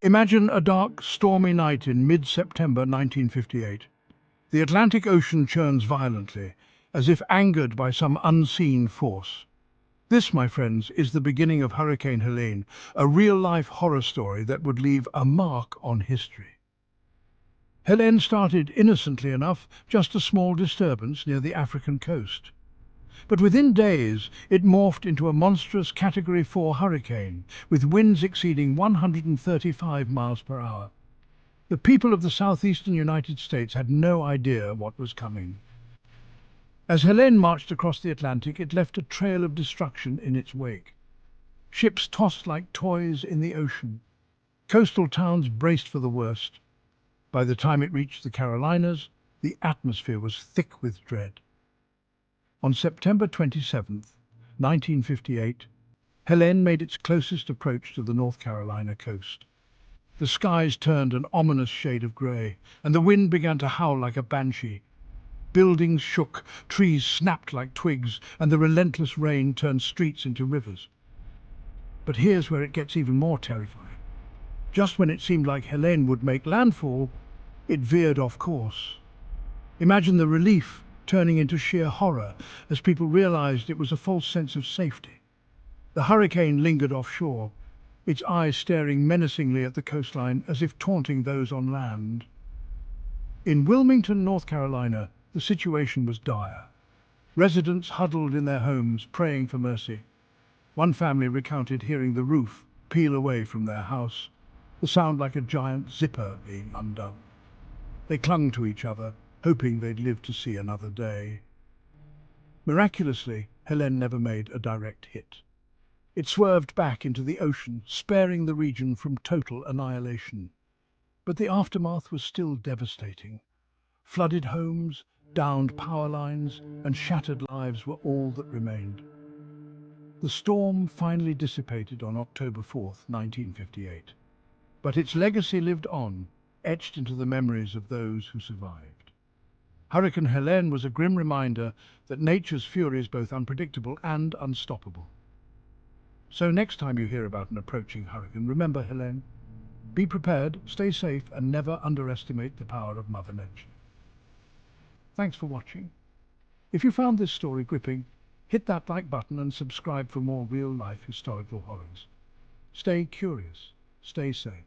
Imagine a dark, stormy night in mid-September 1958. The Atlantic Ocean churns violently, as if angered by some unseen force. This, my friends, is the beginning of Hurricane Helene, a real-life horror story that would leave a mark on history. Helene started innocently enough, just a small disturbance near the African coast. But within days, it morphed into a monstrous Category 4 hurricane, with winds exceeding 135 miles per hour. The people of the southeastern United States had no idea what was coming. As Helene marched across the Atlantic, it left a trail of destruction in its wake. Ships tossed like toys in the ocean. Coastal towns braced for the worst. By the time it reached the Carolinas, the atmosphere was thick with dread. On September 27th, 1958, Helene made its closest approach to the North Carolina coast. The skies turned an ominous shade of grey, and the wind began to howl like a banshee. Buildings shook, trees snapped like twigs, and the relentless rain turned streets into rivers. But here's where it gets even more terrifying. Just when it seemed like Helene would make landfall, it veered off course. Imagine the relief turning into sheer horror as people realized it was a false sense of safety. The hurricane lingered offshore, its eyes staring menacingly at the coastline as if taunting those on land. In Wilmington, North Carolina, the situation was dire. Residents huddled in their homes, praying for mercy. One family recounted hearing the roof peel away from their house, the sound like a giant zipper being undone. They clung to each other, hoping they'd live to see another day. Miraculously, Helene never made a direct hit. It swerved back into the ocean, sparing the region from total annihilation. But the aftermath was still devastating. Flooded homes, downed power lines, and shattered lives were all that remained. The storm finally dissipated on October 4th, 1958. But its legacy lived on, etched into the memories of those who survived. Hurricane Helene was a grim reminder that nature's fury is both unpredictable and unstoppable. So next time you hear about an approaching hurricane, remember, Helene, be prepared, stay safe, and never underestimate the power of Mother Nature. Thanks for watching. If you found this story gripping, hit that like button and subscribe for more real-life historical horrors. Stay curious, stay safe.